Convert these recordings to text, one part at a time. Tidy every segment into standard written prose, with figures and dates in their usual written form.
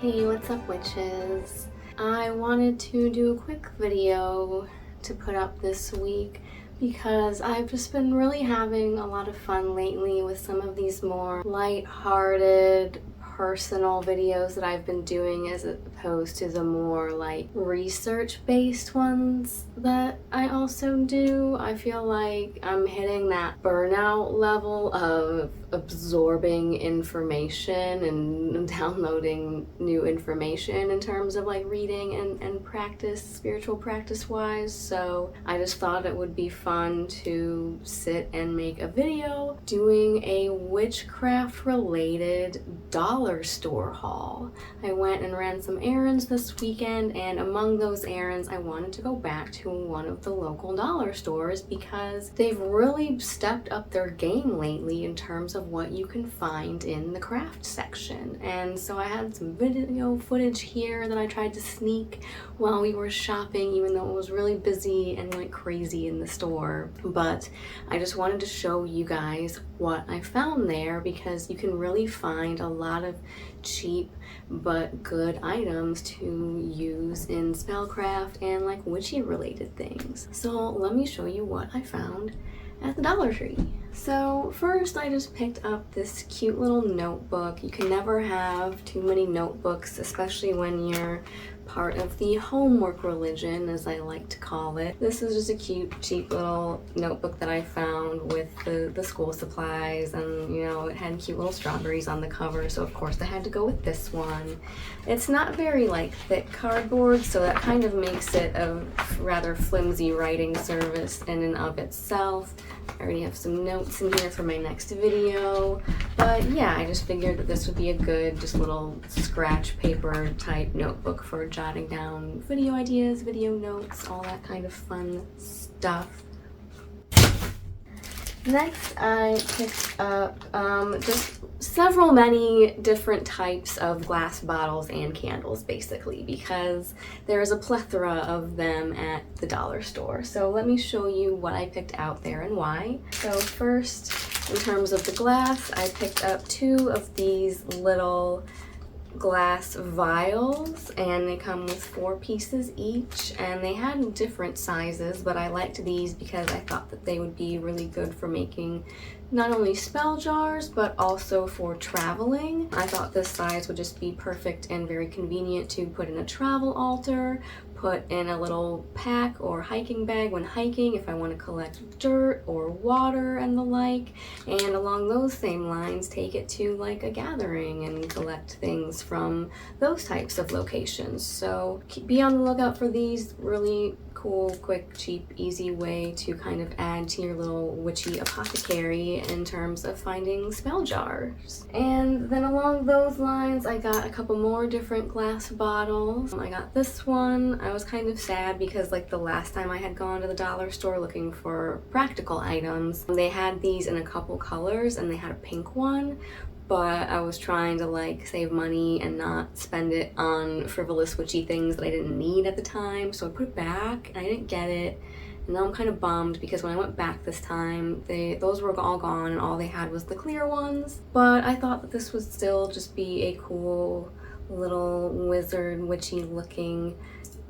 Hey, what's up, witches? I wanted to do a quick video to put up this week because I've just been really having a lot of fun lately with some of these more light-hearted personal videos that I've been doing as opposed to the more like research-based ones that I also do. I feel like I'm hitting that burnout level of absorbing information and downloading new information in terms of like reading and practice, spiritual practice wise. So I just thought it would be fun to sit and make a video doing a witchcraft related dollar store haul. I went and ran some errands this weekend, and among those errands I wanted to go back to one of the local dollar stores because they've really stepped up their game lately in terms of what you can find in the craft section. And so I had some video footage here that I tried to sneak while we were shopping, even though it was really busy and went crazy in the store. But I just wanted to show you guys what I found there because you can really find a lot of cheap but good items to use in spellcraft and like witchy related things. So let me show you what I found at the Dollar Tree. So first I just picked up this cute little notebook. You can never have too many notebooks, especially when you're part of the homework religion, as I like to call it. This is just a cute, cheap little notebook that I found with the school supplies, and you know, it had cute little strawberries on the cover, so of course I had to go with this one. It's not very like thick cardboard, so that kind of makes it a rather flimsy writing service in and of itself. I already have some notes in here for my next video, but yeah, I just figured that this would be a good just little scratch paper type notebook for jotting down video ideas, video notes, all that kind of fun stuff. Next, I picked up just many different types of glass bottles and candles, basically, because there's a plethora of them at the dollar store. So let me show you what I picked out there and why. So first, in terms of the glass, I picked up 2 of these little glass vials, and they come with 4 pieces each, and they had different sizes, but I liked these because I thought that they would be really good for making not only spell jars but also for traveling. I thought this size would just be perfect and very convenient to put in a travel altar, put in a little pack or hiking bag when hiking if I want to collect dirt or water and the like, and along those same lines take it to like a gathering and collect things from those types of locations. So be on the lookout for these. Really cool, quick, cheap, easy way to kind of add to your little witchy apothecary in terms of finding spell jars. And then along those lines, I got a couple more different glass bottles. I got this one. I was kind of sad because like the last time I had gone to the dollar store looking for practical items, they had these in a couple colors and they had a pink one, but I was trying to like save money and not spend it on frivolous witchy things that I didn't need at the time, so I put it back and I didn't get it. And now I'm kind of bummed because when I went back this time, those were all gone and all they had was the clear ones. But I thought that this would still just be a cool little wizard witchy looking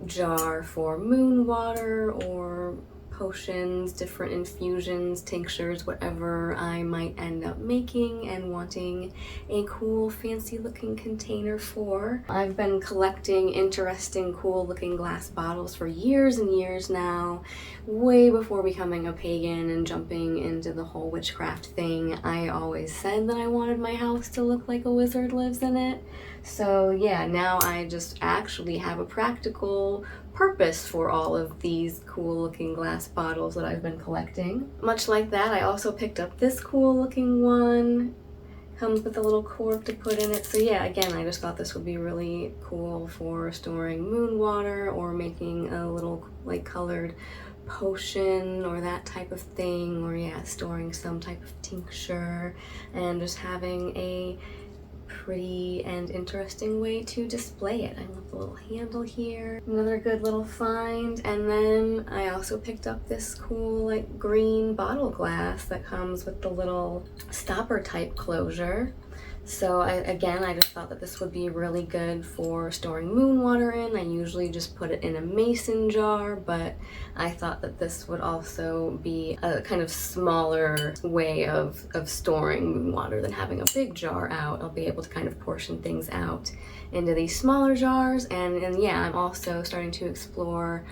jar for moon water or potions, different infusions, tinctures, whatever I might end up making and wanting a cool fancy looking container for. I've been collecting interesting cool looking glass bottles for years and years now, way before becoming a pagan and jumping into the whole witchcraft thing. I always said that I wanted my house to look like a wizard lives in it. So yeah, now I just actually have a practical purpose for all of these cool looking glass bottles that I've been collecting. Much like that, I also picked up this cool looking one. Comes with a little cork to put in it. So yeah, again, I just thought this would be really cool for storing moon water or making a little like colored potion or that type of thing, or yeah, storing some type of tincture and just having a pretty and interesting way to display it. I love the little handle here. Another good little find. And then I also picked up this cool like green bottle glass that comes with the little stopper type closure. So I just thought that this would be really good for storing moon water in. I usually just put it in a mason jar, but I thought that this would also be a kind of smaller way of storing moon water than having a big jar out. I'll be able to kind of portion things out into these smaller jars. And yeah, I'm also starting to explore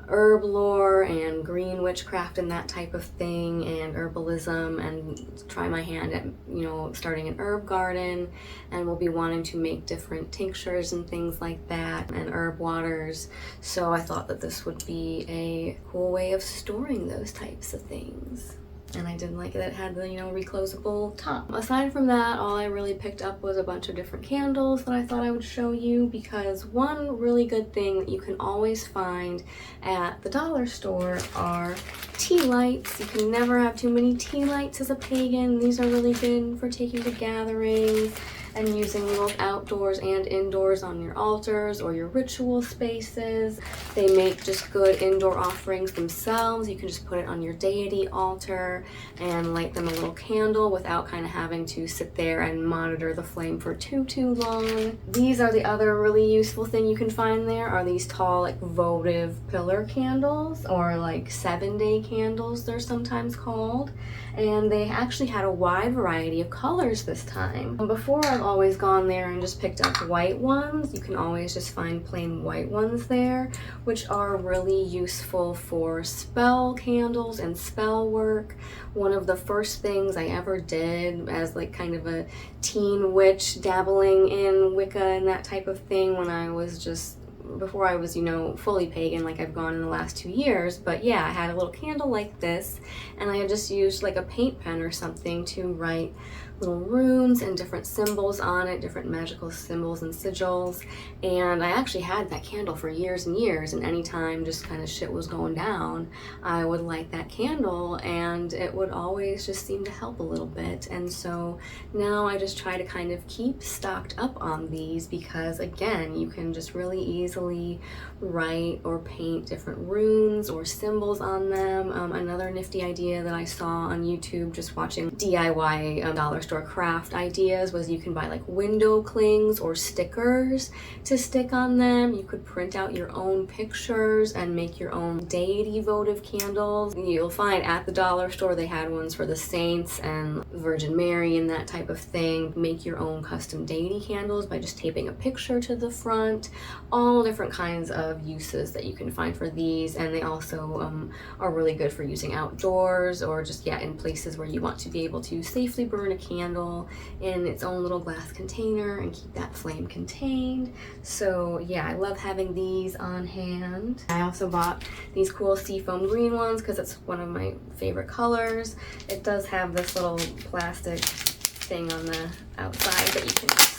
herb lore and green witchcraft and that type of thing, and herbalism, and try my hand at, you know, starting an herb garden, and we'll be wanting to make different tinctures and things like that, and herb waters. So I thought that this would be a cool way of storing those types of things. And I did like that it had the, you know, reclosable top. Aside from that, all I really picked up was a bunch of different candles that I thought I would show you, because one really good thing that you can always find at the dollar store are tea lights. You can never have too many tea lights as a pagan. These are really good for taking to gatherings and using both outdoors and indoors on your altars or your ritual spaces. They make just good indoor offerings themselves. You can just put it on your deity altar and light them a little candle without kind of having to sit there and monitor the flame for too long. These are the other really useful thing you can find there, are these tall, like, votive pillar candles, or like 7-day candles they're sometimes called. And they actually had a wide variety of colors this time. Before, I've always gone there and just picked up white ones. You can always just find plain white ones there, which are really useful for spell candles and spell work. One of the first things I ever did as like kind of a teen witch dabbling in Wicca and that type of thing, when I was just, before I was, you know, fully pagan like I've gone in the last 2 years. But yeah, I had a little candle like this, and I had just used like a paint pen or something to write little runes and different symbols on it, different magical symbols and sigils. And I actually had that candle for years and years, and anytime just kind of shit was going down, I would light that candle and it would always just seem to help a little bit. And so now I just try to kind of keep stocked up on these, because again, you can just really easily write or paint different runes or symbols on them. Another nifty idea that I saw on YouTube just watching DIY dollar store craft ideas was you can buy like window clings or stickers to stick on them. You could print out your own pictures and make your own deity votive candles. You'll find at the dollar store they had ones for the saints and Virgin Mary and that type of thing. Make your own custom deity candles by just taping a picture to the front. All different kinds of uses that you can find for these, and they also are really good for using outdoors, or just, yeah, in places where you want to be able to safely burn a candle in its own little glass container and keep that flame contained. So yeah, I love having these on hand. I also bought these cool seafoam green ones because it's one of my favorite colors. It does have this little plastic thing on the outside, but you can just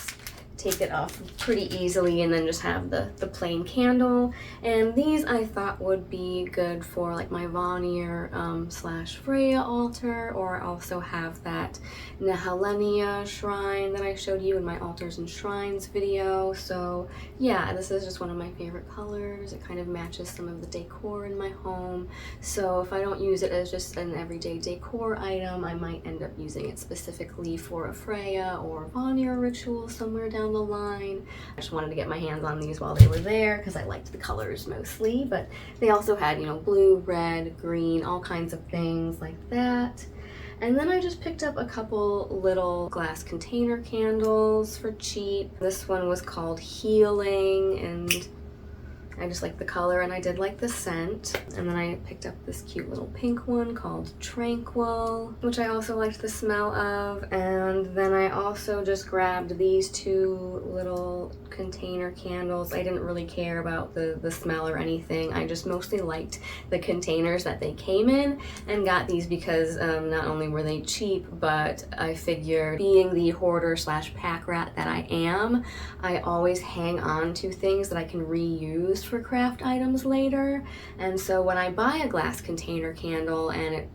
take it off pretty easily and then just have the plain candle. And these I thought would be good for like my Vanir slash Freya altar, or also have that Nehelenia shrine that I showed you in my altars and shrines video. So yeah, this is just one of my favorite colors. It kind of matches some of the decor in my home. So if I don't use it as just an everyday decor item, I might end up using it specifically for a Freya or Vanir ritual somewhere down the line. I just wanted to get my hands on these while they were there because I liked the colors mostly, but they also had, you know, blue, red, green, all kinds of things like that. And then I just picked up a couple little glass container candles for cheap. This one was called Healing, and I just like the color and I did like the scent. And then I picked up this cute little pink one called Tranquil, which I also liked the smell of. And then I also just grabbed these two little container candles. I didn't really care about the smell or anything. I just mostly liked the containers that they came in, and got these because not only were they cheap, but I figured, being the hoarder slash pack rat that I am, I always hang on to things that I can reuse for craft items later. And so when I buy a glass container candle and it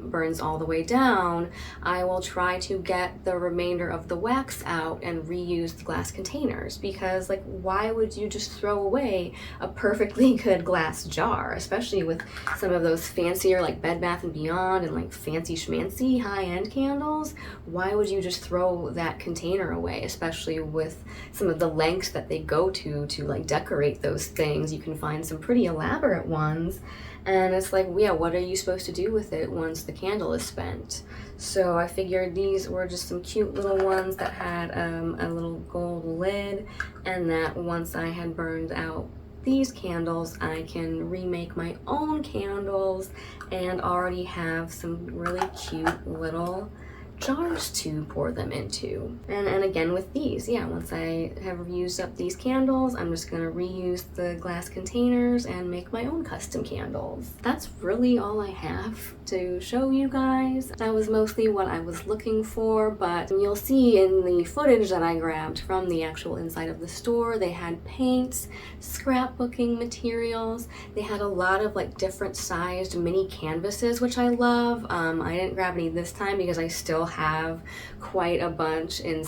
burns all the way down, I will try to get the remainder of the wax out and reuse the glass containers, because because like why would you just throw away a perfectly good glass jar, especially with some of those fancier like Bed Bath & Beyond and like fancy schmancy high-end candles? Why would you just throw that container away, especially with some of the lengths that they go to like decorate those things? You can find some pretty elaborate ones, and it's like, yeah, what are you supposed to do with it once the candle is spent? So I figured these were just some cute little ones that had a little gold lid, and that once I had burned out these candles, I can remake my own candles and already have some really cute little jars to pour them into. And again with these, yeah, once I have used up these candles, I'm just gonna reuse the glass containers and make my own custom candles. That's really all I have to show you guys. That was mostly what I was looking for, but you'll see in the footage that I grabbed from the actual inside of the store, they had paints, scrapbooking materials, they had a lot of like different sized mini canvases, which I love. I didn't grab any this time because I still have quite a bunch in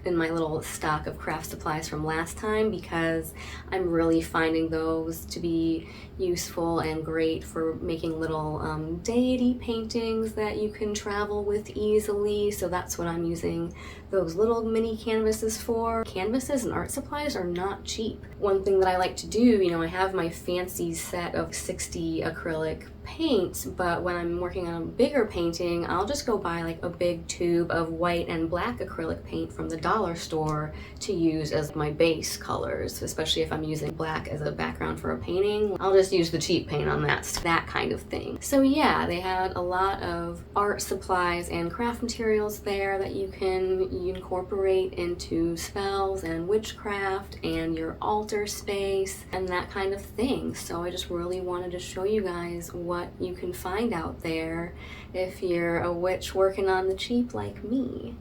my little stock of craft supplies from last time, because I'm really finding those to be useful and great for making little deity paintings that you can travel with easily. So that's what I'm using those little mini canvases for. Canvases and art supplies are not cheap. One thing that I like to do, you know, I have my fancy set of 60 acrylic paints, but when I'm working on a bigger painting, I'll just go buy like a big tube of white and black acrylic paint from the dollar store to use as my base colors, especially if I'm using black as a background for a painting. I'll just use the cheap paint on that kind of thing. So yeah, they had a lot of art supplies and craft materials there that you can incorporate into spells and witchcraft and your altar space and that kind of thing. So I just really wanted to show you guys what you can find out there if you're a witch working on the cheap like me.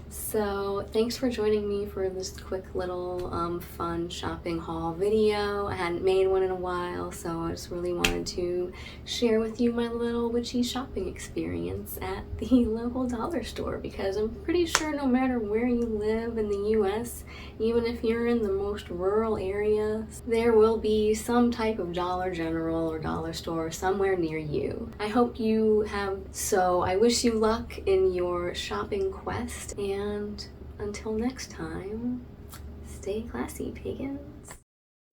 So thanks for joining me for this quick little fun shopping haul video. I hadn't made one in a while, so I just really wanted to share with you my little witchy shopping experience at the local dollar store, because I'm pretty sure no matter where you live in the US, even if you're in the most rural areas, there will be some type of Dollar General or dollar store somewhere near you. I hope you have, so I wish you luck in your shopping quest, and until next time, stay classy, pagans.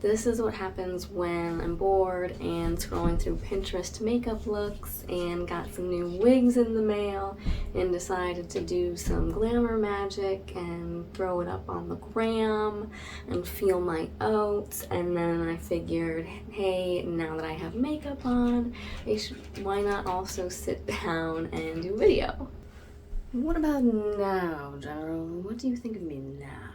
This is what happens when I'm bored and scrolling through Pinterest makeup looks and got some new wigs in the mail and decided to do some glamour magic and throw it up on the gram and feel my oats. And then I figured, hey, now that I have makeup on, why not also sit down and do video? What about now, General? What do you think of me now?